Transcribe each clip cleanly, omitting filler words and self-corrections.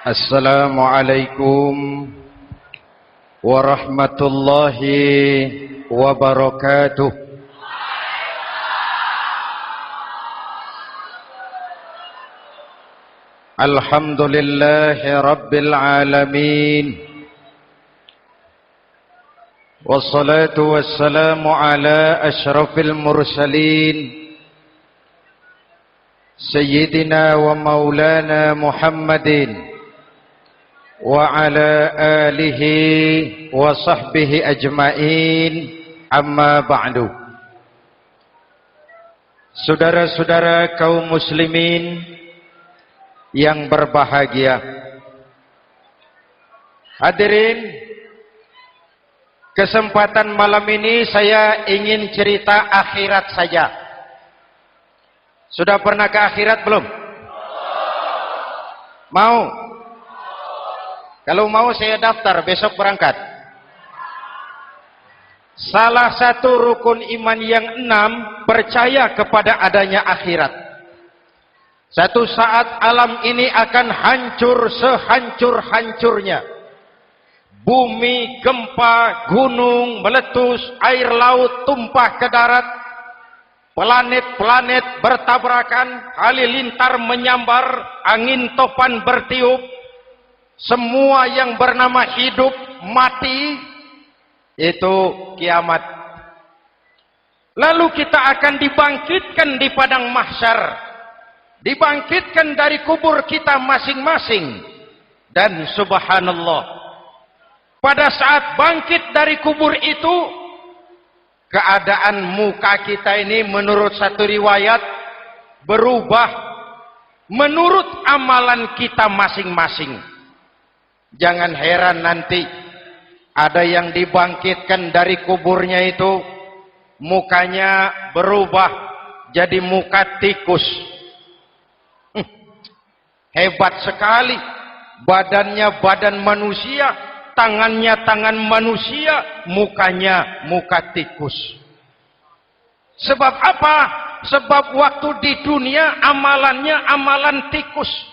Assalamualaikum warahmatullahi wabarakatuh. Alhamdulillahi rabbil alamin. Wassalatu wassalamu ala asyrafil mursalin Sayyidina wa maulana Muhammadin wa ala alihi wa sahbihi ajma'in, amma ba'du. Saudara-saudara kaum muslimin yang berbahagia, hadirin, kesempatan malam ini saya ingin cerita akhirat saja. Sudah pernah ke akhirat belum? Mau? Kalau mau saya daftar, besok berangkat. Salah satu rukun iman yang 6, percaya kepada adanya akhirat. Satu saat alam ini akan hancur sehancur-hancurnya. Bumi, gempa, gunung meletus, air laut tumpah ke darat. Planet-planet bertabrakan, halilintar menyambar, angin topan bertiup. Semua yang bernama hidup mati, itu kiamat. Lalu kita akan dibangkitkan di padang mahsyar, dibangkitkan dari kubur kita masing-masing. Dan subhanallah, pada saat bangkit dari kubur itu, keadaan muka kita ini menurut satu riwayat berubah menurut amalan kita masing-masing. Jangan heran nanti ada yang dibangkitkan dari kuburnya itu mukanya berubah jadi muka tikus. Hebat sekali, badannya badan manusia, tangannya tangan manusia, mukanya muka tikus. Sebab apa? Sebab waktu di dunia amalannya amalan tikus.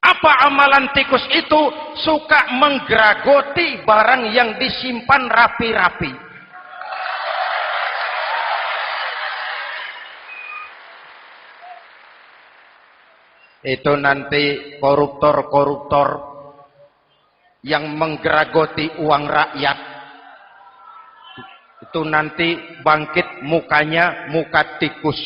Apa amalan tikus itu? Suka menggeragoti barang yang disimpan rapi-rapi. Itu nanti koruptor-koruptor yang menggeragoti uang rakyat, itu nanti bangkit mukanya muka tikus.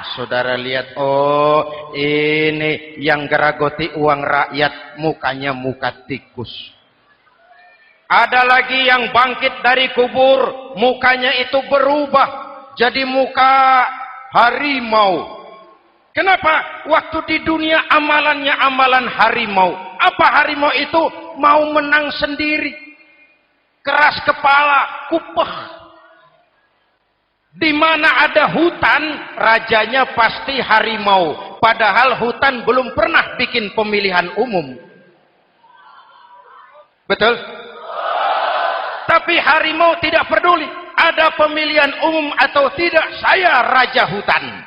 Saudara lihat, oh ini yang geragoti uang rakyat mukanya muka tikus. Ada lagi yang bangkit dari kubur, mukanya itu berubah jadi muka harimau. Kenapa? Waktu di dunia amalannya amalan harimau. Apa harimau itu? Mau menang sendiri, keras kepala, kupeh. Di mana ada hutan, rajanya pasti harimau. Padahal hutan belum pernah bikin pemilihan umum. Betul? Tapi harimau tidak peduli. Ada pemilihan umum atau tidak, saya raja hutan.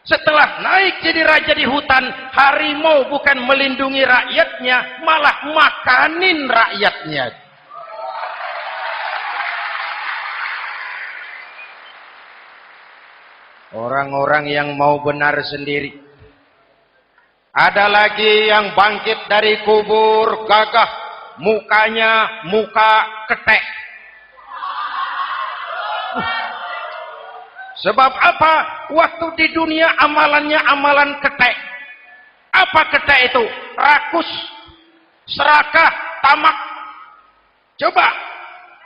Setelah naik jadi raja di hutan, harimau bukan melindungi rakyatnya, malah makanin rakyatnya. Orang-orang yang mau benar sendiri. Ada lagi yang bangkit dari kubur gagah, mukanya muka ketek. Sebab apa? Waktu di dunia amalannya amalan ketek. Apa ketek itu? Rakus, serakah, tamak. Coba,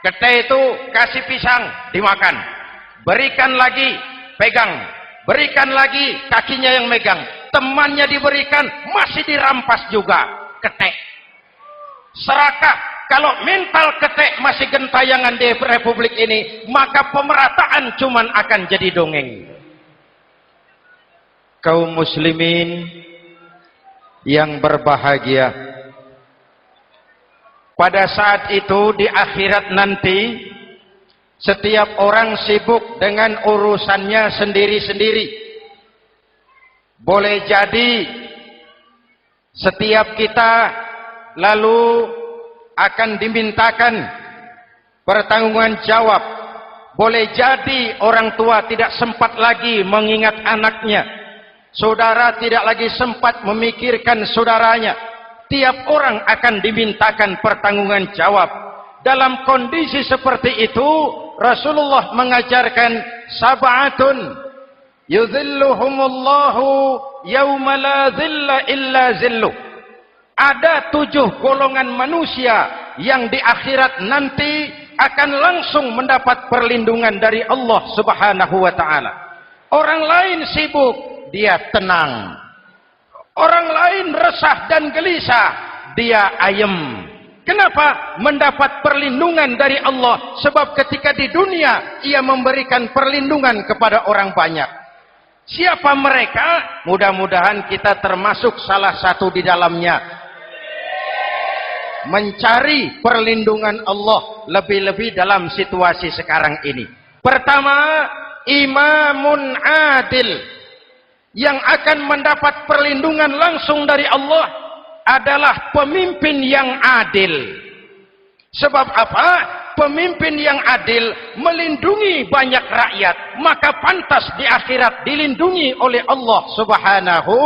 ketek itu kasih pisang, dimakan. Berikan lagi, pegang. Berikan lagi, kakinya yang megang. Temannya diberikan, masih dirampas juga. Ketek. Serakah. Kalau mental ketek masih gentayangan di republik ini, maka pemerataan cuman akan jadi dongeng. Kaum muslimin yang berbahagia, pada saat itu di akhirat nanti, setiap orang sibuk dengan urusannya sendiri-sendiri. boleh jadi setiap kita lalu akan dimintakan pertanggungjawaban jawab. Boleh jadi orang tua tidak sempat lagi mengingat anaknya, saudara tidak lagi sempat memikirkan saudaranya. Tiap orang akan dimintakan pertanggungjawaban jawab. Dalam kondisi seperti itu, Rasulullah mengajarkan sab'atun yuzilluhumullahu yawma la zilla illa zilluh. Ada 7 golongan manusia yang di akhirat nanti akan langsung mendapat perlindungan dari Allah Subhanahu wa taala. Orang lain sibuk, dia tenang. Orang lain resah dan gelisah, dia ayem. Kenapa? Mendapat perlindungan dari Allah. Sebab ketika di dunia ia memberikan perlindungan kepada orang banyak. Siapa mereka? Mudah-mudahan kita termasuk salah satu di dalamnya. Mencari perlindungan Allah lebih-lebih dalam situasi sekarang ini. Pertama, imamun adil yang akan mendapat perlindungan langsung dari Allah adalah pemimpin yang adil. Sebab apa? Pemimpin yang adil melindungi banyak rakyat, maka pantas di akhirat dilindungi oleh Allah Subhanahu.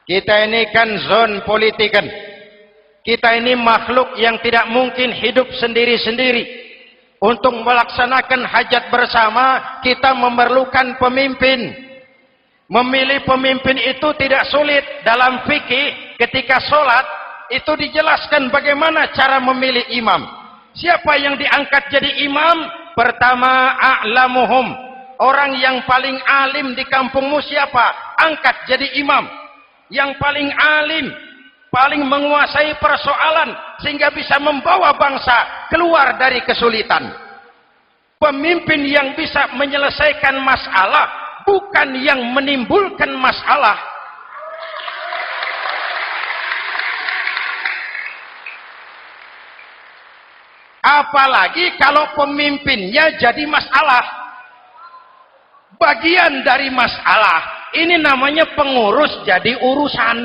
Kita ini kan zon politikan. Kita ini makhluk yang tidak mungkin hidup sendiri-sendiri. Untuk melaksanakan hajat bersama, kita memerlukan pemimpin. Memilih pemimpin itu tidak sulit. Dalam fikih, ketika sholat, itu dijelaskan bagaimana cara memilih imam. Siapa yang diangkat jadi imam? Pertama, a'lamuhum. Orang yang paling alim di kampungmu siapa? Angkat jadi imam. Yang paling alim, paling menguasai persoalan, sehingga bisa membawa bangsa keluar dari kesulitan. Pemimpin yang bisa menyelesaikan masalah, bukan yang menimbulkan masalah. Apalagi kalau pemimpinnya jadi masalah. Bagian dari masalah. Ini namanya pengurus jadi urusan.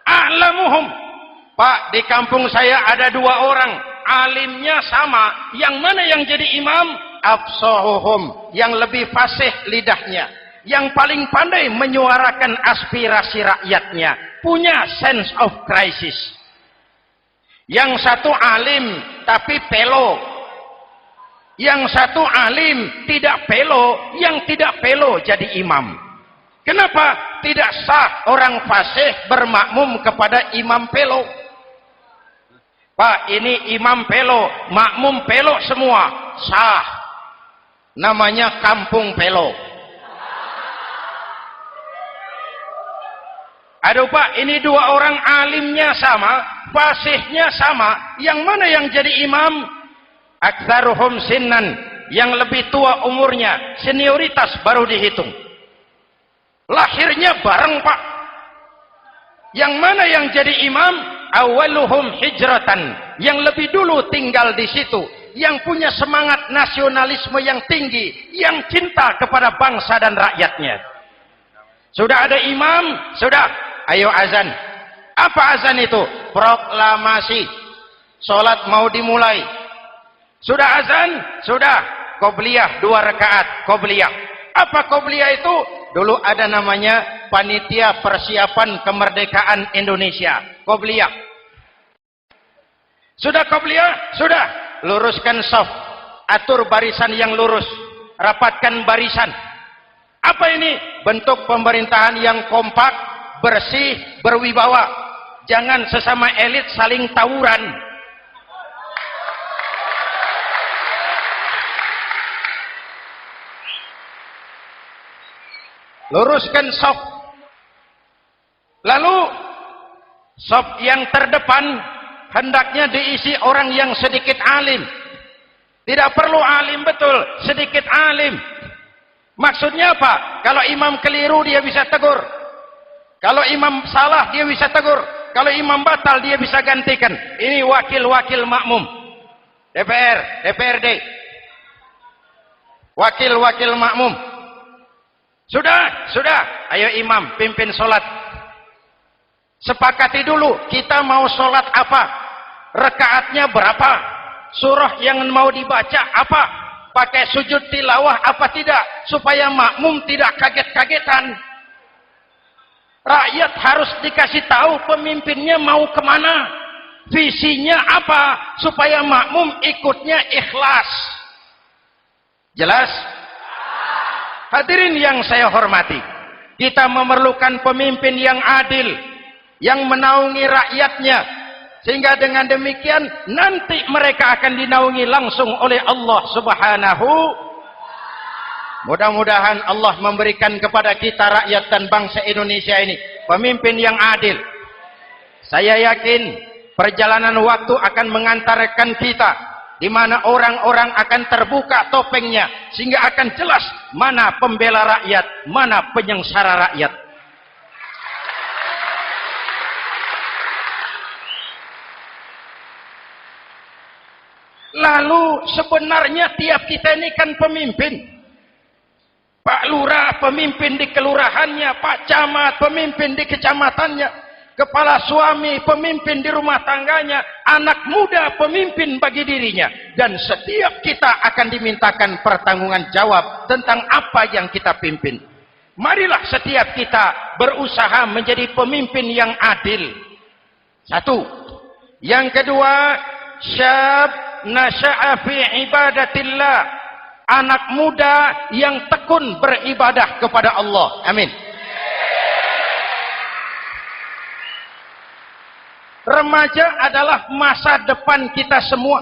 A'lamuhum. Pak, di kampung saya ada 2 orang. Alimnya sama. Yang mana yang jadi imam? Afsahuhum. Yang lebih fasih lidahnya. Yang paling pandai menyuarakan aspirasi rakyatnya. Punya sense of crisis. Yang satu alim tapi pelo. Yang satu alim tidak pelo. Yang tidak pelo jadi imam. Kenapa tidak sah orang fasih bermakmum kepada imam pelo? Pak, ini imam pelo, makmum pelo semua. Sah. Namanya kampung pelo. Aduh Pak, ini 2 orang alimnya sama, fasihnya sama. Yang mana yang jadi imam? Aktsaruhum sinnan, yang lebih tua umurnya, senioritas baru dihitung. Lahirnya bareng Pak. Yang mana yang jadi imam? Awaluhum hijratan, yang lebih dulu tinggal di situ, yang punya semangat nasionalisme yang tinggi, yang cinta kepada bangsa dan rakyatnya. Sudah ada imam? Sudah. Ayo azan. Apa azan itu? Proklamasi. Salat mau dimulai. Sudah azan? Sudah. Qobliyah 2 rakaat. Qobliyah. Apa qobliyah itu? Dulu ada namanya Panitia Persiapan Kemerdekaan Indonesia. Qobliyah. Sudah qobliyah? Sudah. Luruskan shaf. Atur barisan yang lurus. Rapatkan barisan. Apa ini? Bentuk pemerintahan yang kompak, bersih, berwibawa. Jangan sesama elit saling tawuran. Luruskan shaf. Lalu shaf yang terdepan hendaknya diisi orang yang sedikit alim. Tidak perlu alim betul, sedikit alim. Maksudnya apa? Kalau imam keliru dia bisa tegur. Kalau imam salah dia bisa tegur. Kalau imam batal dia bisa gantikan. Ini wakil-wakil makmum. DPR, DPRD. wakil-wakil makmum. Sudah, ayo imam pimpin sholat. Sepakati dulu kita mau sholat apa, rakaatnya berapa, surah yang mau dibaca apa, pakai sujud tilawah apa tidak, supaya makmum tidak kaget-kagetan. Rakyat harus dikasih tahu pemimpinnya mau kemana, visinya apa, supaya makmum ikutnya ikhlas. Jelas? Hadirin yang saya hormati, kita memerlukan pemimpin yang adil, yang menaungi rakyatnya, sehingga dengan demikian nanti mereka akan dinaungi langsung oleh Allah Subhanahu. Mudah-mudahan Allah memberikan kepada kita rakyat dan bangsa Indonesia ini pemimpin yang adil. Saya yakin perjalanan waktu akan mengantarkan kita di mana orang-orang akan terbuka topengnya, sehingga akan jelas mana pembela rakyat, mana penyengsara rakyat. Lalu sebenarnya tiap kita ini kan pemimpin. Pak Lurah pemimpin di kelurahannya, Pak Camat pemimpin di kecamatannya, kepala suami pemimpin di rumah tangganya, anak muda pemimpin bagi dirinya, dan setiap kita akan dimintakan pertanggunggan jawab tentang apa yang kita pimpin. Marilah setiap kita berusaha menjadi pemimpin yang adil. Satu. Yang kedua, syab nasya'a fi ibadatillah, anak muda yang tekun beribadah kepada Allah. Amin. Remaja adalah masa depan kita semua.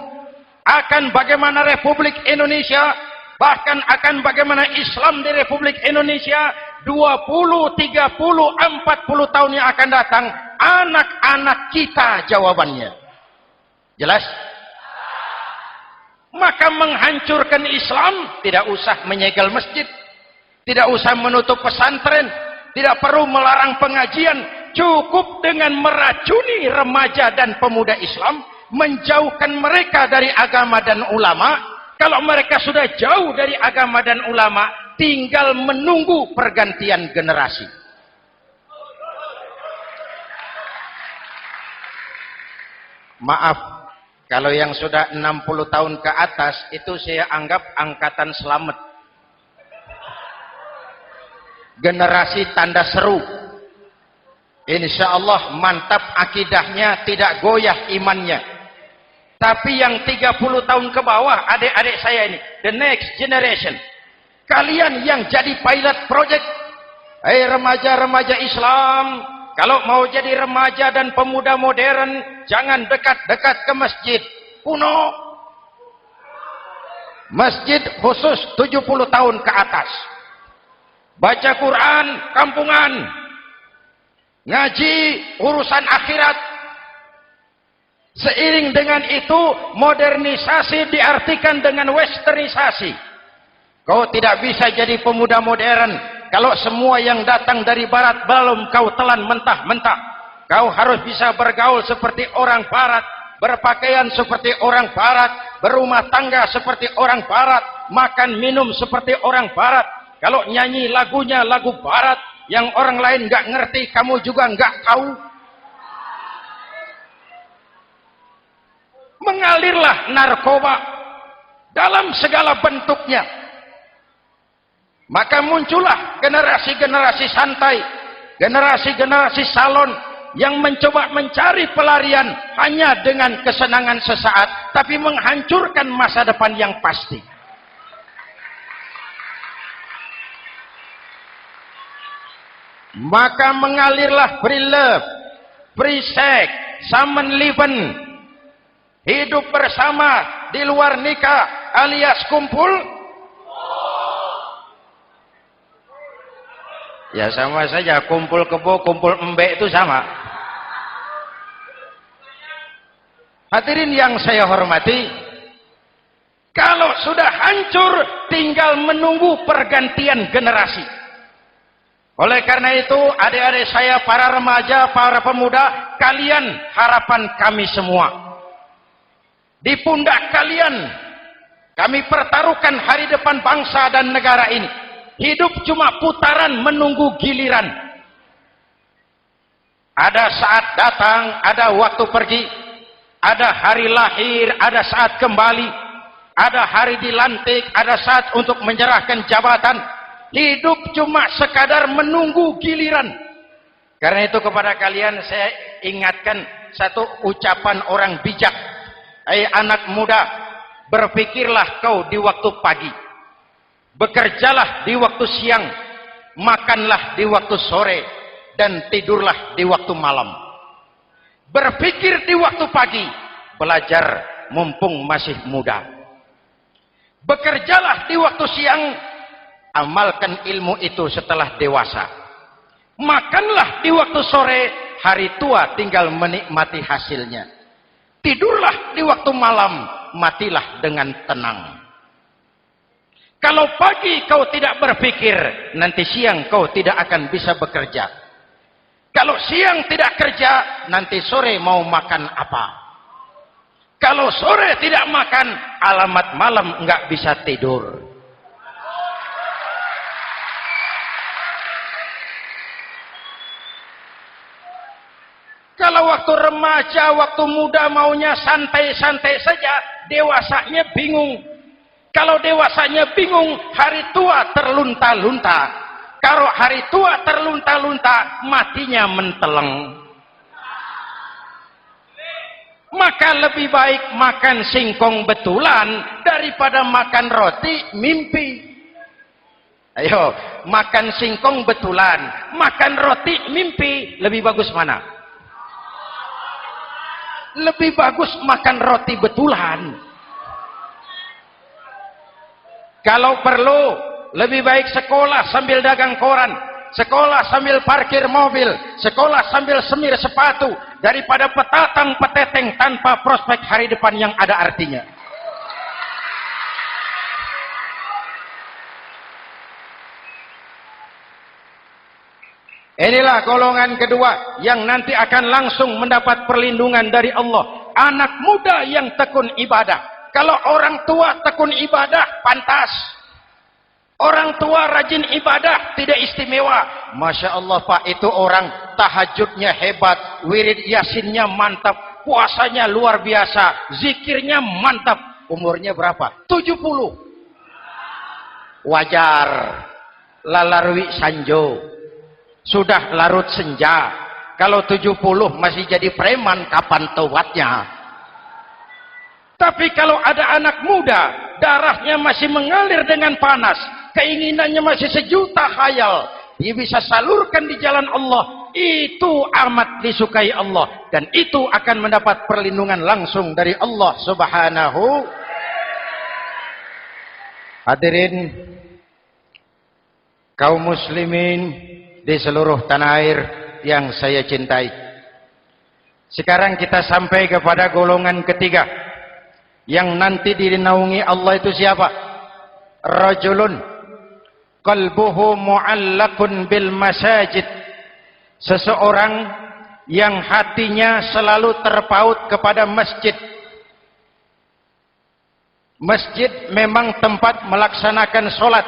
Akan bagaimana Republik Indonesia, bahkan akan bagaimana Islam di Republik Indonesia 20, 30, 40 tahun yang akan datang, anak-anak kita jawabannya. Jelas? Maka menghancurkan Islam tidak usah menyegel masjid, tidak usah menutup pesantren, tidak perlu melarang pengajian. Cukup dengan meracuni remaja dan pemuda Islam, menjauhkan mereka dari agama dan ulama. Kalau mereka sudah jauh dari agama dan ulama, tinggal menunggu pergantian generasi. Maaf, kalau yang sudah 60 tahun ke atas, itu saya anggap angkatan selamat. Generasi tanda seru. Insya Allah mantap akidahnya, tidak goyah imannya. Tapi yang 30 tahun ke bawah, adik-adik saya ini, the next generation, kalian yang jadi pilot project. Hei remaja-remaja Islam, kalau mau jadi remaja dan pemuda modern, jangan dekat-dekat ke masjid kuno. Masjid khusus 70 tahun ke atas. Baca Quran kampungan, ngaji urusan akhirat. Seiring dengan itu, modernisasi diartikan dengan westernisasi. Kau tidak bisa jadi pemuda modern kalau semua yang datang dari barat belum kau telan mentah-mentah. Kau harus bisa bergaul seperti orang barat, berpakaian seperti orang barat, berumah tangga seperti orang barat, makan minum seperti orang barat. Kalau nyanyi lagunya lagu barat yang orang lain nggak ngerti, kamu juga nggak tahu. Mengalirlah narkoba dalam segala bentuknya. Maka muncullah generasi-generasi santai, generasi-generasi salon yang mencoba mencari pelarian hanya dengan kesenangan sesaat, tapi menghancurkan masa depan yang pasti. Maka mengalirlah free love, free sex, Samenleben, hidup bersama di luar nikah alias kumpul. Ya sama saja, kumpul kebo, kumpul embek itu sama. Hadirin yang saya hormati, kalau sudah hancur tinggal menunggu pergantian generasi. Oleh karena itu, adik-adik saya, para remaja, para pemuda, kalian harapan kami semua. Di pundak kalian Kami pertaruhkan hari depan bangsa dan negara ini. Hidup cuma putaran menunggu giliran. Ada saat datang, ada waktu pergi. Ada hari lahir, ada saat kembali. Ada hari dilantik, ada saat untuk menyerahkan jabatan. Hidup cuma sekadar menunggu giliran. Karena itu kepada kalian saya ingatkan satu ucapan orang bijak. Hai anak muda, berpikirlah kau di waktu pagi. Bekerjalah di waktu siang. Makanlah di waktu sore. Dan tidurlah di waktu malam. Berpikir di waktu pagi. Belajar mumpung masih muda. Bekerjalah di waktu siang. Amalkan ilmu itu setelah dewasa. Makanlah di waktu sore. Hari tua tinggal menikmati hasilnya. Tidurlah di waktu malam. Matilah dengan tenang. Kalau pagi kau tidak berpikir, nanti siang kau tidak akan bisa bekerja. Kalau siang tidak kerja, nanti sore mau makan apa? Kalau sore tidak makan, alamat malam nggak bisa tidur. Kalau waktu remaja, waktu muda maunya santai-santai saja, dewasanya bingung. Kalau dewasanya bingung, hari tua terlunta-lunta. Kalau hari tua terlunta-lunta, matinya menteleng. Maka lebih baik makan singkong betulan daripada makan roti mimpi. Ayo, makan singkong betulan, makan roti mimpi, lebih bagus mana? Lebih bagus makan roti betulan. Kalau perlu, lebih baik sekolah sambil dagang koran, sekolah sambil parkir mobil, sekolah sambil semir sepatu, daripada petatang peteteng tanpa prospek hari depan yang ada artinya. Inilah golongan kedua yang nanti akan langsung mendapat perlindungan dari Allah. Anak muda yang tekun ibadah. Kalau orang tua tekun ibadah, pantas. Orang tua rajin ibadah, tidak istimewa. Masya Allah Pak, itu orang tahajudnya hebat, wirid yasinnya mantap, puasanya luar biasa, zikirnya mantap. Umurnya berapa? 70. Wajar. Lalarwi sanjo. Sudah larut senja. Kalau 70 masih jadi preman, kapan tobatnya? Tapi kalau ada anak muda, darahnya masih mengalir dengan panas, keinginannya masih sejuta khayal, dia bisa salurkan di jalan Allah, itu amat disukai Allah, dan itu akan mendapat perlindungan langsung dari Allah Subhanahu. Hadirin kaum muslimin di seluruh tanah air yang saya cintai. Sekarang kita sampai kepada golongan ketiga yang nanti dinaungi Allah. Itu siapa? Rajulun qalbuhu mu'allaqun bil masajid. Seseorang yang hatinya selalu terpaut kepada masjid. Masjid memang tempat melaksanakan sholat,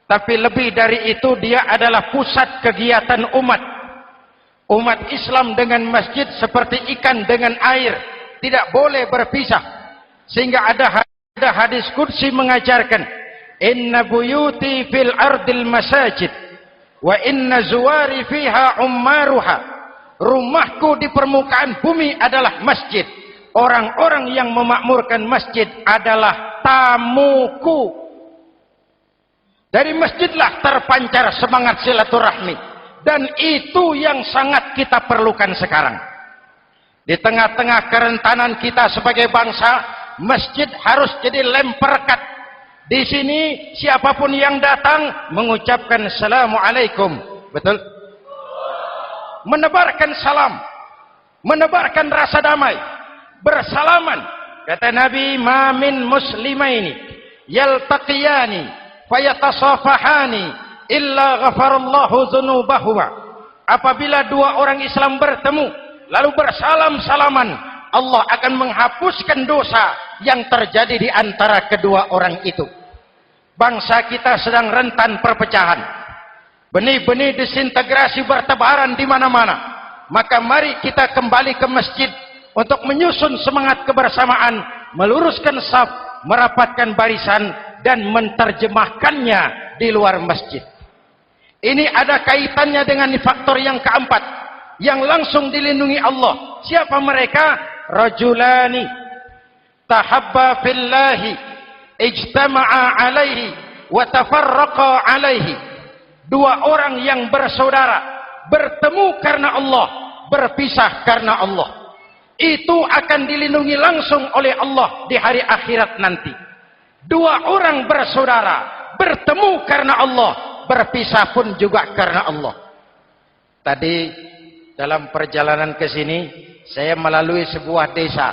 tapi lebih dari itu dia adalah pusat kegiatan umat. Umat Islam dengan masjid seperti ikan dengan air, tidak boleh berpisah. Sehingga ada hadis qudsi mengajarkan, inna buyuti fil ardil masajid wa inna zuwari fiha ummaruha. Rumahku di permukaan bumi adalah masjid. Orang-orang yang memakmurkan masjid adalah tamuku. Dari masjidlah terpancar semangat silaturahmi, dan itu yang sangat kita perlukan sekarang. Di tengah-tengah kerentanan kita sebagai bangsa, masjid harus jadi lem perekat. Di sini siapapun yang datang mengucapkan assalamualaikum, betul? Menebarkan salam, menebarkan rasa damai, bersalaman. Kata Nabi, ma min muslimaini yaltaqiyani fayatasafahani illa ghafarallahu dzunubahuma. Apabila dua orang Islam bertemu lalu bersalam-salaman, Allah akan menghapuskan dosa yang terjadi di antara kedua orang itu. Bangsa kita sedang rentan perpecahan. Benih-benih disintegrasi bertebaran di mana-mana. Maka mari kita kembali ke masjid untuk menyusun semangat kebersamaan, meluruskan saf, merapatkan barisan, dan menerjemahkannya di luar masjid. Ini ada kaitannya dengan faktor yang keempat, yang langsung dilindungi Allah. Siapa mereka? Rajulani tahabba fillahi ijtama'a alaihi wa tafarraqa alaihi. Dua orang yang bersaudara, bertemu karena Allah, berpisah karena Allah. Itu akan dilindungi langsung oleh Allah di hari akhirat nanti. Dua orang bersaudara, bertemu karena Allah, berpisah pun juga karena Allah. Tadi dalam perjalanan ke sini, saya melalui sebuah desa.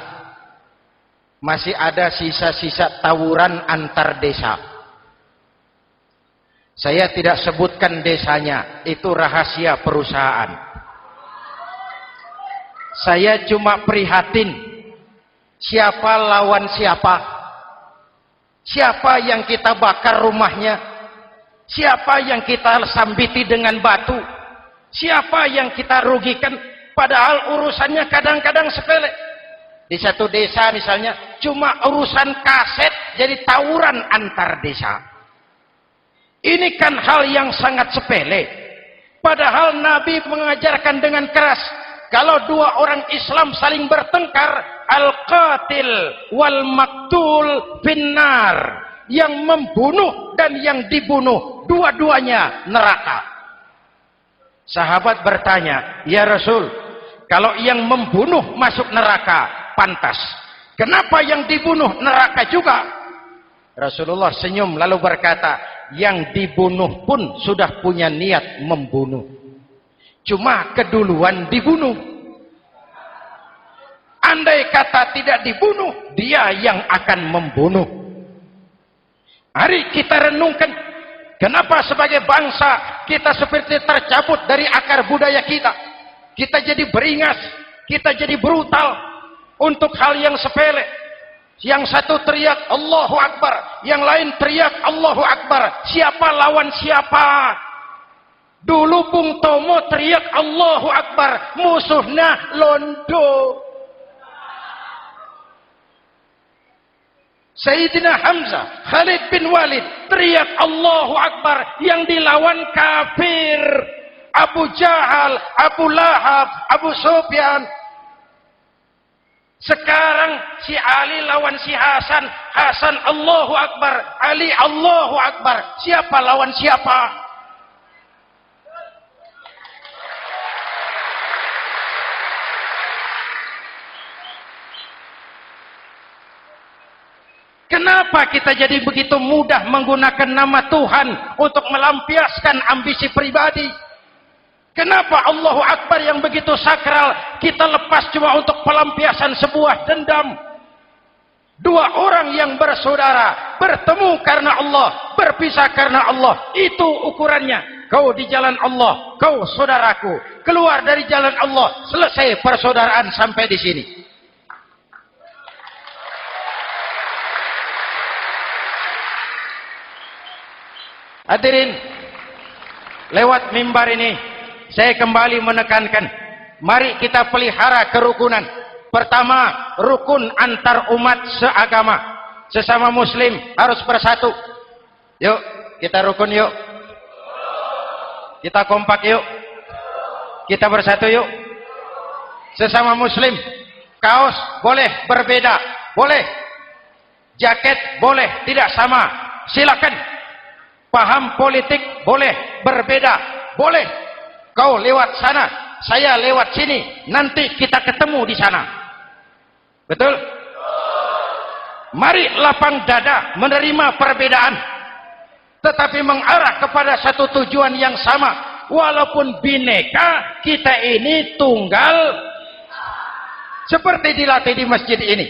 Masih ada sisa-sisa tawuran antar desa. Saya tidak sebutkan desanya, itu rahasia perusahaan. Saya cuma prihatin, siapa lawan siapa? Siapa yang kita bakar rumahnya? Siapa yang kita sambiti dengan batu? Siapa yang kita rugikan? Padahal urusannya kadang-kadang sepele. Di satu desa misalnya, cuma urusan kaset jadi tawuran antar desa. Ini kan hal yang sangat sepele. Padahal Nabi mengajarkan dengan keras, kalau dua orang Islam saling bertengkar, al-qatil wal maktul finnar. Yang membunuh dan yang dibunuh, dua-duanya neraka. Sahabat bertanya, ya Rasul, kalau yang membunuh masuk neraka, pantas. Kenapa yang dibunuh neraka juga? Rasulullah senyum lalu berkata, yang dibunuh pun sudah punya niat membunuh. Cuma keduluan dibunuh. Andai kata tidak dibunuh, dia yang akan membunuh. Mari kita renungkan, kenapa sebagai bangsa kita seperti tercabut dari akar budaya kita. Kita jadi beringas, kita jadi brutal untuk hal yang sepele. Yang satu teriak Allahu Akbar, yang lain teriak Allahu Akbar. Siapa lawan siapa? Dulu Bung Tomo teriak Allahu Akbar, musuhnya londo. Sayyidina Hamzah, Khalid bin Walid teriak Allahu Akbar, yang dilawan kafir. Abu Jahal, Abu Lahab, Abu Sufyan. Sekarang si Ali lawan si Hasan, Hasan Allahu Akbar, Ali Allahu Akbar. Siapa lawan siapa? Kenapa kita jadi begitu mudah menggunakan nama Tuhan untuk melampiaskan ambisi pribadi? Kenapa Allahu Akbar yang begitu sakral kita lepas cuma untuk pelampiasan sebuah dendam? Dua orang yang bersaudara, bertemu karena Allah, berpisah karena Allah. Itu ukurannya. Kau di jalan Allah, kau saudaraku. Keluar dari jalan Allah, selesai persaudaraan sampai di sini. Hadirin, lewat mimbar ini saya kembali menekankan, mari kita pelihara kerukunan. Pertama, rukun antar umat seagama, sesama muslim harus bersatu. Yuk kita rukun, yuk kita kompak, yuk kita bersatu, yuk. Sesama muslim, kaos boleh berbeda, boleh, jaket boleh tidak sama, silakan. Paham politik boleh berbeda, boleh. Kau lewat sana, saya lewat sini, nanti kita ketemu di sana. Betul? Mari lapang dada menerima perbedaan, tetapi mengarah kepada satu tujuan yang sama. Walaupun bineka, kita ini tunggal. Seperti dilatih di masjid ini.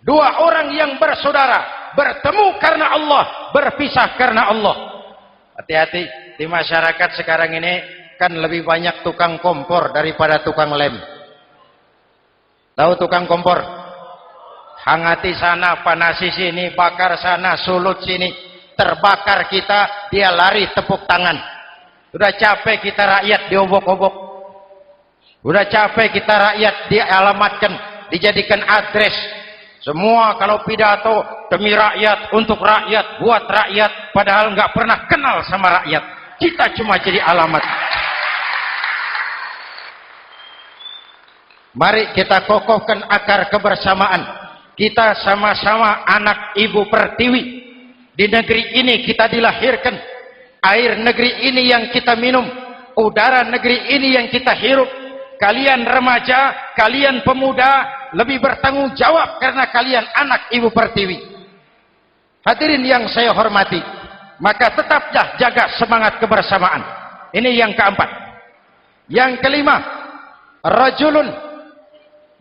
Dua orang yang bersaudara, bertemu karena Allah, berpisah karena Allah. Hati-hati, di masyarakat sekarang ini kan lebih banyak tukang kompor daripada tukang lem. Tahu tukang kompor? Hangati sana, panasi sini, bakar sana, sulut sini. Terbakar kita, dia lari tepuk tangan. Udah capek kita rakyat diobok-obok. Udah capek kita rakyat dialamatkan, dijadikan address. Semua kalau pidato demi rakyat, untuk rakyat, buat rakyat, padahal nggak pernah kenal sama rakyat. Kita cuma jadi alamat. Mari kita kokohkan akar kebersamaan. Kita sama-sama anak Ibu Pertiwi. Di negeri ini kita dilahirkan. Air negeri ini yang kita minum. Udara negeri ini yang kita hirup. Kalian remaja, kalian pemuda, lebih bertanggung jawab karena kalian anak Ibu Pertiwi. Hadirin yang saya hormati, maka tetaplah jaga semangat kebersamaan. Ini yang keempat. Yang kelima, rajulun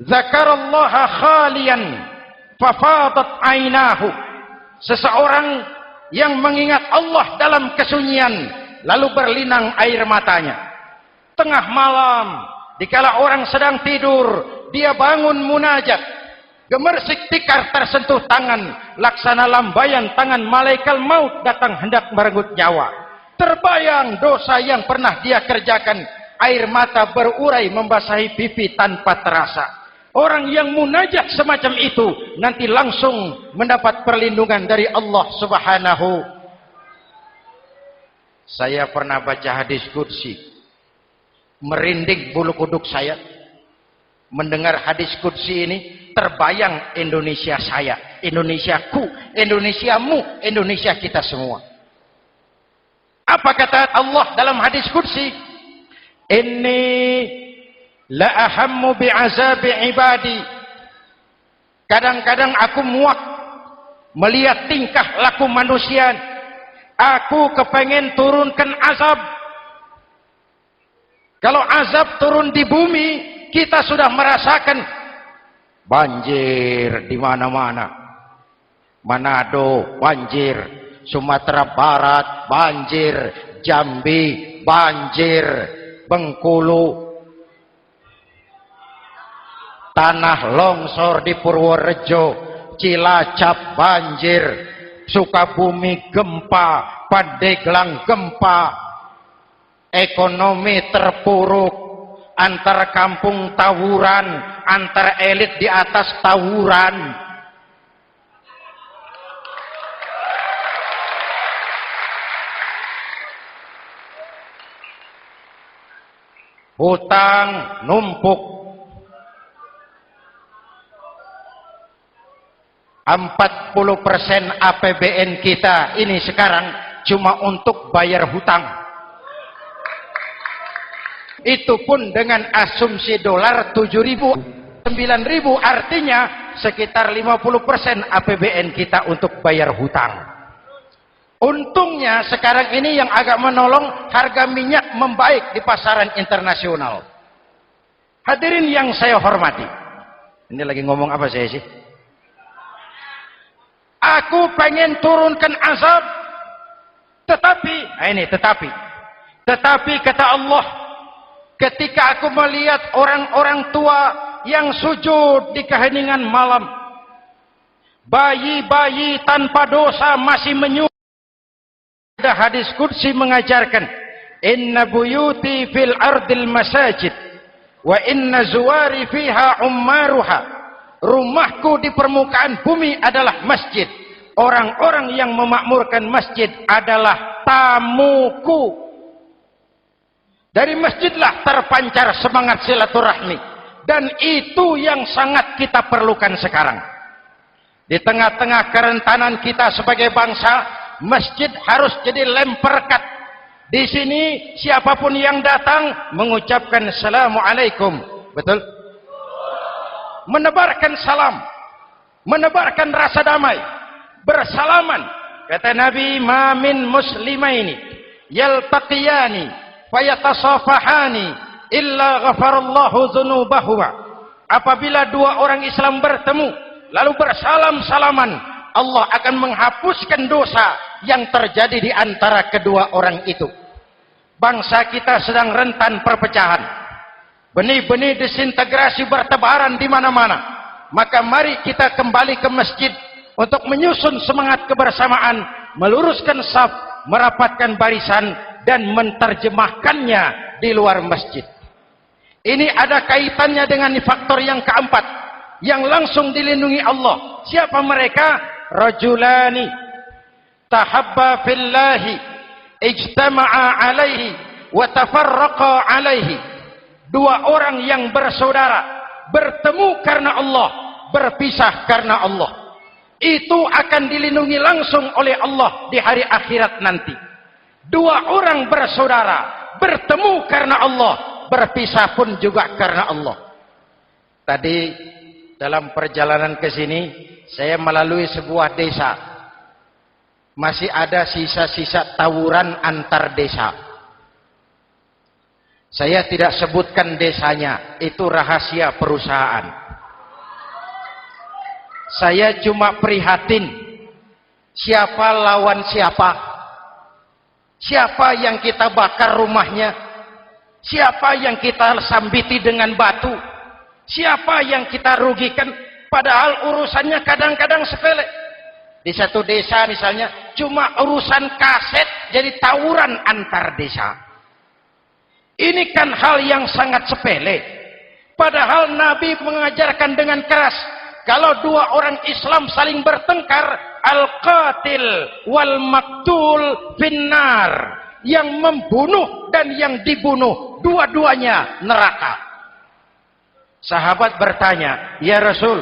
zakarallaha khalian fafadat ainahu. Seseorang yang mengingat Allah dalam kesunyian lalu berlinang air matanya. Tengah malam, dikala orang sedang tidur, dia bangun munajat. Gemersik tikar tersentuh tangan, laksana lambaian tangan malaikat maut datang hendak merenggut nyawa. Terbayang dosa yang pernah dia kerjakan, air mata berurai membasahi pipi tanpa terasa. Orang yang munajat semacam itu nanti langsung mendapat perlindungan dari Allah Subhanahu. Saya pernah baca hadis qudsi, merinding bulu kuduk saya mendengar hadis qudsi ini. Terbayang Indonesia saya, Indonesiaku, Indonesiamu, Indonesia kita semua. Apa kata Allah dalam hadis qudsi? Inni la ahammu bi'azabi ibadi. Kadang-kadang aku muak melihat tingkah laku manusia. Aku kepengen turunkan azab. Kalau azab turun di bumi, kita sudah merasakan banjir di mana-mana. Manado banjir, Sumatera Barat banjir, Jambi banjir, Bengkulu, tanah longsor di Purworejo, Cilacap banjir, Sukabumi gempa, Pandeglang gempa, ekonomi terpuruk, antar kampung tawuran, antar elit di atas tawuran. Hutang numpuk. 40% APBN kita ini sekarang cuma untuk bayar hutang. Itu pun dengan asumsi dolar 7.000, 9.000, artinya sekitar 50% APBN kita untuk bayar hutang. Untungnya sekarang ini yang agak menolong, harga minyak membaik di pasaran internasional. Hadirin yang saya hormati, ini lagi ngomong apa saya sih? Aku pengen turunkan azab, tetapi kata Allah, ketika aku melihat orang-orang tua yang sujud di keheningan malam, bayi-bayi tanpa dosa masih menyujud. Ada hadis qudsi mengajarkan, inna buyuti fil ardil masajid wa inna zuwari fiha ummaruha. Rumahku di permukaan bumi adalah masjid. Orang-orang yang memakmurkan masjid adalah tamuku. Dari masjidlah terpancar semangat silaturahmi. Dan itu yang sangat kita perlukan sekarang. Di tengah-tengah kerentanan kita sebagai bangsa, masjid harus jadi lem perekat. Di sini siapapun yang datang mengucapkan assalamualaikum. Betul? Menebarkan salam, menebarkan rasa damai, bersalaman. Kata Nabi, ma min muslimaini yaltaqiyani fayatasafahani illa ghafarallahu dzunubahuma. Apabila dua orang Islam bertemu lalu bersalam-salaman, Allah akan menghapuskan dosa yang terjadi di antara kedua orang itu. Bangsa kita sedang rentan perpecahan. benih-benih disintegrasi bertebaran di mana-mana. Maka mari kita kembali ke masjid untuk menyusun semangat kebersamaan, meluruskan saf, merapatkan barisan, dan menerjemahkannya di luar masjid. Ini ada kaitannya dengan faktor yang keempat, yang langsung dilindungi Allah. Siapa mereka? Rajulani tahabba fillahi ijtama'a alaihi wa tafarraqa alaihi. Dua orang yang bersaudara, bertemu karena Allah, berpisah karena Allah. Itu akan dilindungi langsung oleh Allah di hari akhirat nanti. Dua orang bersaudara, bertemu karena Allah, berpisah pun juga karena Allah. Tadi dalam perjalanan ke sini, saya melalui sebuah desa. Masih ada sisa-sisa tawuran antar desa. Saya tidak sebutkan desanya, itu rahasia perusahaan. Saya cuma prihatin, siapa lawan siapa? Siapa yang kita bakar rumahnya? Siapa yang kita sambiti dengan batu? Siapa yang kita rugikan? Padahal urusannya kadang-kadang sepele. Di satu desa misalnya, cuma urusan kaset jadi tawuran antar desa. Ini kan hal yang sangat sepele. Padahal Nabi mengajarkan dengan keras, kalau dua orang Islam saling bertengkar, al-qatil wal maktul finnar. Yang membunuh dan yang dibunuh, dua-duanya neraka. Sahabat bertanya, ya Rasul,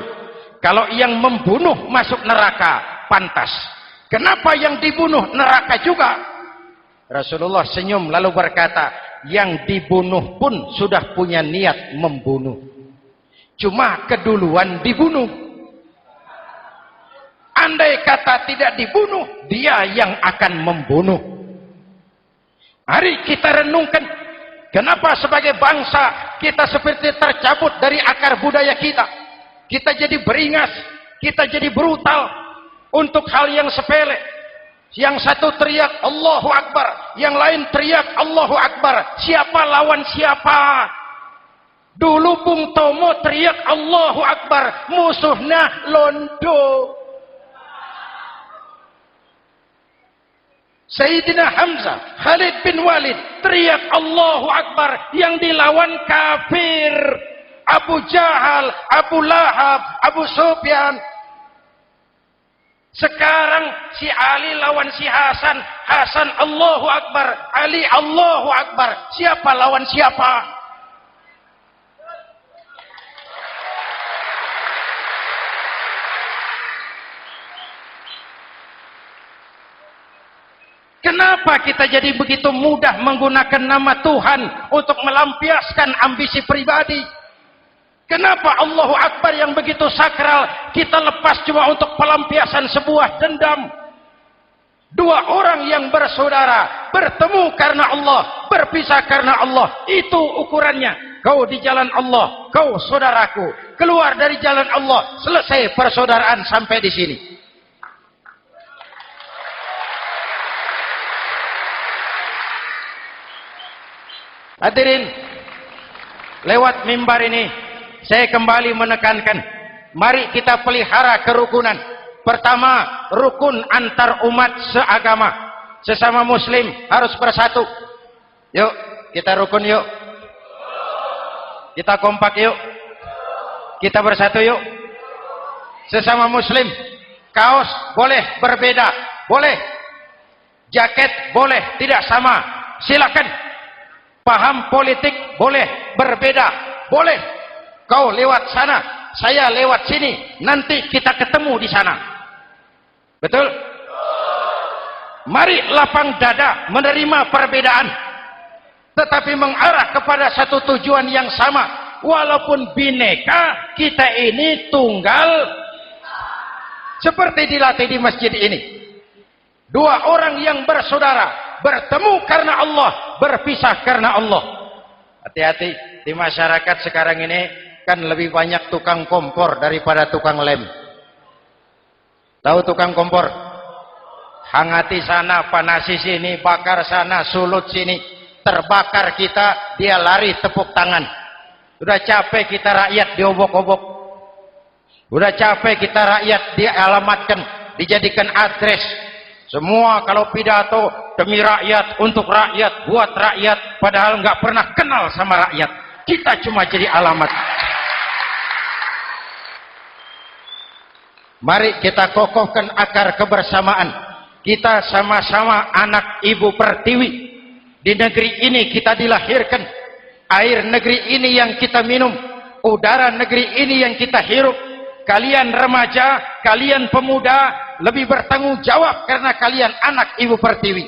kalau yang membunuh masuk neraka, pantas. Kenapa yang dibunuh neraka juga? Rasulullah senyum lalu berkata, yang dibunuh pun sudah punya niat membunuh. Cuma keduluan dibunuh. Andai kata tidak dibunuh, dia yang akan membunuh. Mari kita renungkan, kenapa sebagai bangsa kita seperti tercabut dari akar budaya kita. Kita jadi beringas, kita jadi brutal untuk hal yang sepele. Yang satu teriak Allahu Akbar, yang lain teriak Allahu Akbar. Siapa lawan siapa? Dulu Bung Tomo teriak Allahu Akbar, musuhnya londo. Sayyidina Hamzah, Khalid bin Walid teriak Allahu Akbar, yang dilawan kafir. Abu Jahal, Abu Lahab, Abu Sufyan. Sekarang si Ali lawan si Hasan, Hasan Allahu Akbar, Ali Allahu Akbar. Siapa lawan siapa? Kenapa kita jadi begitu mudah menggunakan nama Tuhan untuk melampiaskan ambisi pribadi? Kenapa Allahu Akbar yang begitu sakral kita lepas cuma untuk pelampiasan sebuah dendam? Dua orang yang bersaudara, bertemu karena Allah, berpisah karena Allah. Itu ukurannya. Kau di jalan Allah, kau saudaraku. Keluar dari jalan Allah, selesai persaudaraan sampai di sini. Hadirin, lewat mimbar ini saya kembali menekankan, mari kita pelihara kerukunan. Pertama, rukun antar umat seagama. Sesama muslim harus bersatu. Yuk, kita rukun yuk. Kita kompak yuk. Kita bersatu yuk. Sesama muslim, kaos boleh berbeda, boleh. Jaket boleh tidak sama, silakan. Paham politik boleh berbeda, boleh. Kau lewat sana, saya lewat sini, nanti kita ketemu di sana. Betul? Mari lapang dada menerima perbedaan, tetapi mengarah kepada satu tujuan yang sama. Walaupun bineka, kita ini tunggal. Seperti dilatih di masjid ini. Dua orang yang bersaudara, bertemu karena Allah, berpisah karena Allah. Hati-hati, di masyarakat sekarang ini kan lebih banyak tukang kompor daripada tukang lem. Tahu tukang kompor? Hangati sana, panasi sini, bakar sana, sulut sini. Terbakar kita, dia lari tepuk tangan. Udah capek kita rakyat diobok-obok. Udah capek kita rakyat dialamatkan, dijadikan address. Semua kalau pidato demi rakyat, untuk rakyat, buat rakyat, padahal nggak pernah kenal sama rakyat. Kita cuma jadi alamat. Mari kita kokohkan akar kebersamaan. Kita sama-sama anak Ibu Pertiwi. Di negeri ini kita dilahirkan. Air negeri ini yang kita minum, udara negeri ini yang kita hirup. Kalian remaja, kalian pemuda lebih bertanggung jawab karena kalian anak Ibu Pertiwi.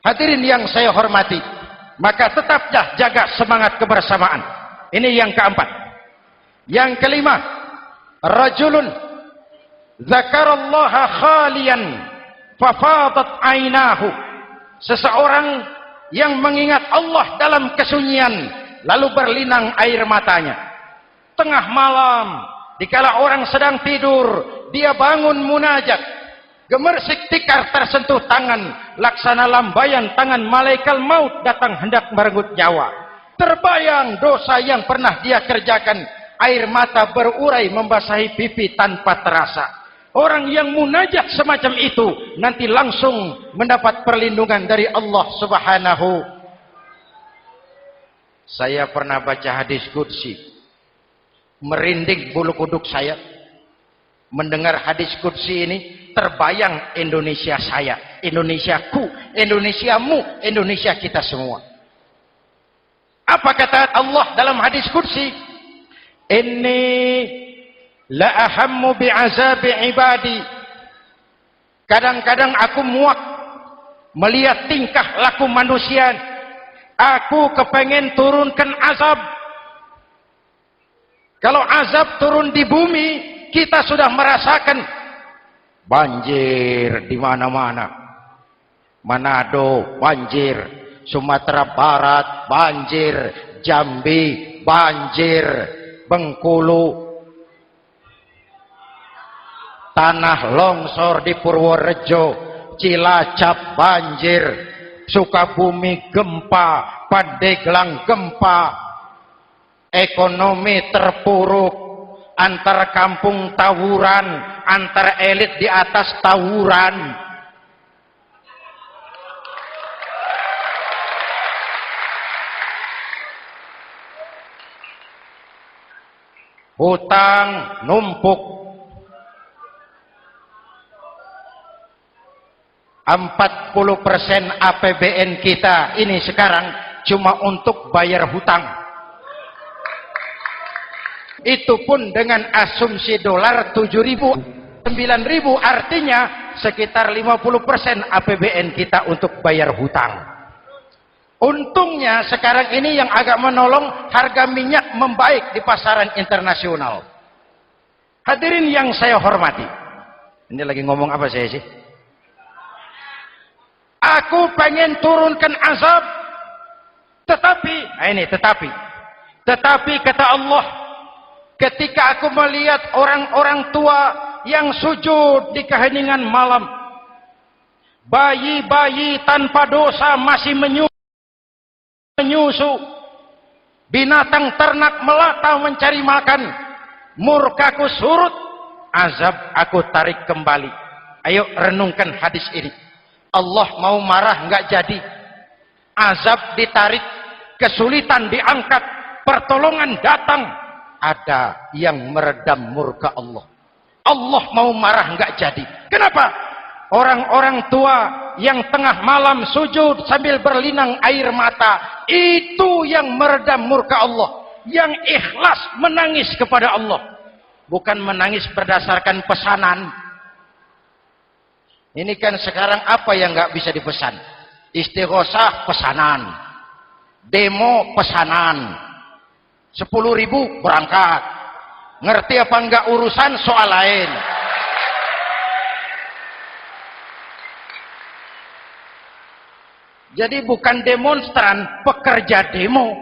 Hadirin yang saya hormati, maka tetaplah jaga semangat kebersamaan. Ini yang keempat. Yang kelima, rajulun zakarallaha khalian fafadat ainahu. Seseorang yang mengingat Allah dalam kesunyian, lalu berlinang air matanya. Tengah malam, dikala orang sedang tidur, dia bangun munajat. Gemersik tikar tersentuh tangan, laksana lambaian tangan malaikat maut datang hendak merenggut nyawa. Terbayang dosa yang pernah dia kerjakan, air mata berurai membasahi pipi tanpa terasa. Orang yang munajat semacam itu nanti langsung mendapat perlindungan dari Allah Subhanahu. Saya pernah baca hadis qudsi, merinding bulu kuduk saya mendengar hadis qudsi ini. Terbayang Indonesia saya, Indonesiaku, Indonesiamu, Indonesia kita semua. Apa kata Allah dalam hadis qudsi? Inni la ahammu bi'azabi ibadi. Kadang-kadang aku muak melihat tingkah laku manusia. Aku kepengen turunkan azab. Kalau azab turun di bumi, kita sudah merasakan banjir di mana-mana. Manado banjir, Sumatera Barat banjir, Jambi banjir, Bengkulu, tanah longsor di Purworejo, Cilacap banjir, Sukabumi gempa, Pandeglang gempa, ekonomi terpuruk, antar kampung tawuran, antar elit di atas tawuran. Hutang numpuk. 40% APBN kita ini sekarang cuma untuk bayar hutang. Itu pun dengan asumsi dolar 7.000, 9.000, artinya sekitar 50% APBN kita untuk bayar hutang. Untungnya sekarang ini yang agak menolong, harga minyak membaik di pasaran internasional. Hadirin yang saya hormati, ini lagi ngomong apa saya sih? Aku pengen turunkan azab, tetapi kata Allah, ketika aku melihat orang-orang tua yang sujud di keheningan malam, bayi-bayi tanpa dosa masih menyusu, binatang ternak melata mencari makan, murkaku surut, azab aku tarik kembali. Ayo renungkan hadis ini. Allah mau marah nggak jadi, azab ditarik, kesulitan diangkat, pertolongan datang, ada yang meredam murka Allah. Allah mau marah nggak jadi. Kenapa? Orang-orang tua yang tengah malam sujud sambil berlinang air mata, itu yang meredam murka Allah, yang ikhlas menangis kepada Allah, bukan menangis berdasarkan pesanan. Ini kan sekarang apa yang nggak bisa dipesan? Istighosah pesanan, demo pesanan, 10.000 berangkat. Ngerti apa enggak urusan soal lain. Jadi bukan demonstran, pekerja demo.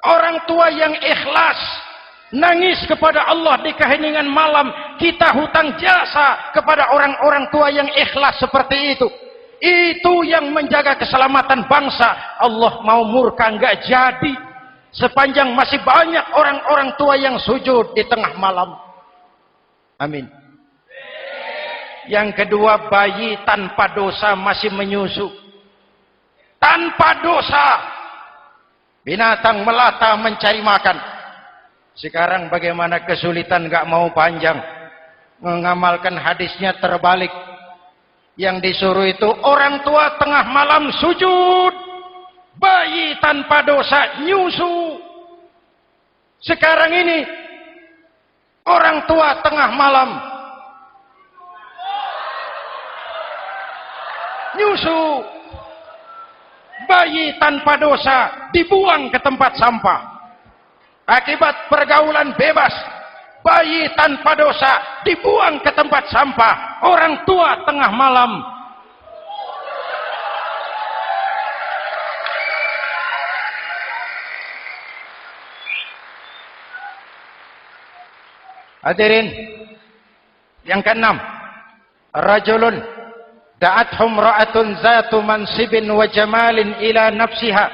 Orang tua yang ikhlas nangis kepada Allah di keheningan malam, kita hutang jasa kepada orang-orang tua yang ikhlas seperti itu. Itu yang menjaga keselamatan bangsa. Allah mau murka enggak jadi. Sepanjang masih banyak orang-orang tua yang sujud di tengah malam. Amin. Yang kedua, bayi tanpa dosa masih menyusu. Tanpa dosa. Binatang melata mencari makan. Sekarang bagaimana kesulitan enggak mau panjang. Mengamalkan hadisnya terbalik. Yang disuruh itu orang tua tengah malam sujud, bayi tanpa dosa nyusu. Sekarang ini orang tua tengah malam nyusu, bayi tanpa dosa dibuang ke tempat sampah. Akibat pergaulan bebas, bayi tanpa dosa dibuang ke tempat sampah. Orang tua tengah malam hadirin. Yang keenam, rajulun da'athum ra'atun zatu mansibin wa jamalin ila nafsiha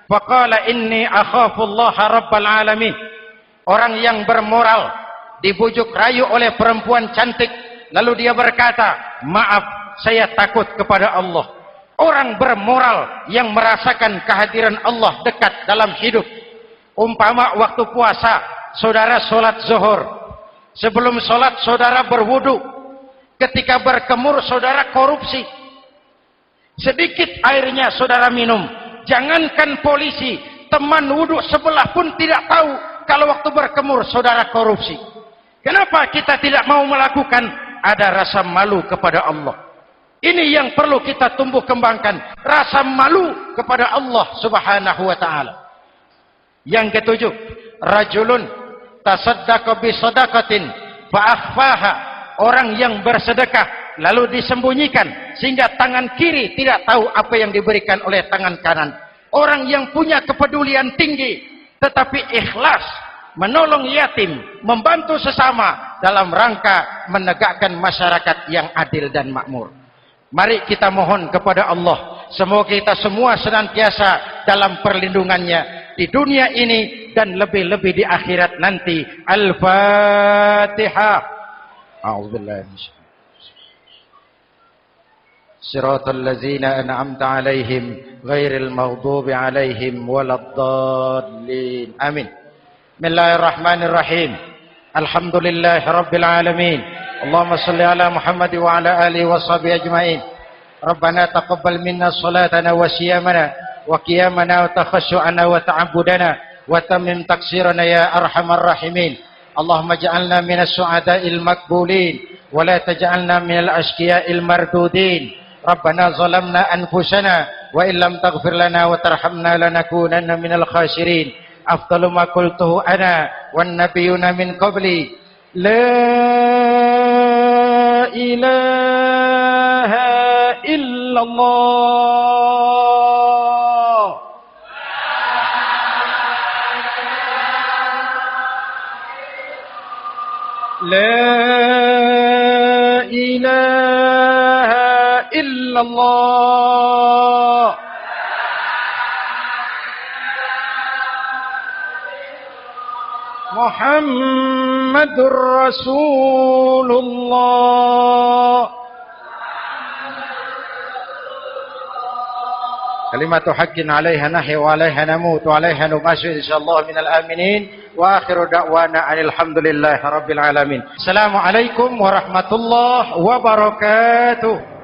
faqala inni akhafu Allah rabbal alamin. Orang yang bermoral dibujuk rayu oleh perempuan cantik, lalu dia berkata, maaf, saya takut kepada Allah. Orang bermoral yang merasakan kehadiran Allah dekat dalam hidup. Umpama waktu puasa, saudara sholat zuhur. Sebelum sholat, saudara berwudu. Ketika berkemur, saudara korupsi. Sedikit airnya saudara minum. Jangankan polisi, teman wudu sebelah pun tidak tahu kalau waktu berkemur saudara korupsi. Kenapa kita tidak mau melakukan? Ada rasa malu kepada Allah. Ini yang perlu kita tumbuh kembangkan. Rasa malu kepada Allah subhanahu wa ta'ala. Yang ketujuh, rajulun tasaddaqa bisadaqatin fa'akhfaha. Orang yang bersedekah lalu disembunyikan sehingga tangan kiri tidak tahu apa yang diberikan oleh tangan kanan. Orang yang punya kepedulian tinggi tetapi ikhlas menolong yatim, membantu sesama dalam rangka menegakkan masyarakat yang adil dan makmur. Mari kita mohon kepada Allah, semoga kita semua senantiasa dalam perlindungannya di dunia ini dan lebih-lebih di akhirat nanti. Al-Fatihah. A'udzubillahi Siratal ladzina an'amta 'alaihim ghairil maghdubi 'alaihim waladdallin. Amin. Bismillahirrahmanirrahim. Alhamdulillahi rabbil alamin. Allahumma salli ala Muhammad wa ala alihi wa sahbihi ajma'in. Rabbana taqabbal minna salatana wa siyamana wa qiyamana wa takhashu'ana wa ta'abbudana wa tammim taqsirana ya arhamar rahimin. Allahumma ja'alna minas su'ada'il maqbulin wa la taj'alna minal ashqiya'il mardudin. Rabbana zalamna anfusana wa illam taghfir lana wa tarhamna lanakunanna minal khasirin. Afdalu ma qultuhu ana wan nabiyuna min qabli la ilaha illallah. La ilaha illallah. Muhammadur Rasulullah. Kalimatu haqqin 'alaiha nahya wa 'alaiha namut wa 'alaiha nubashu insyaallah minal aminin wa akhiru da'wana alhamdulillahi rabbil alamin. Assalamualaikum warahmatullahi wabarakatuh.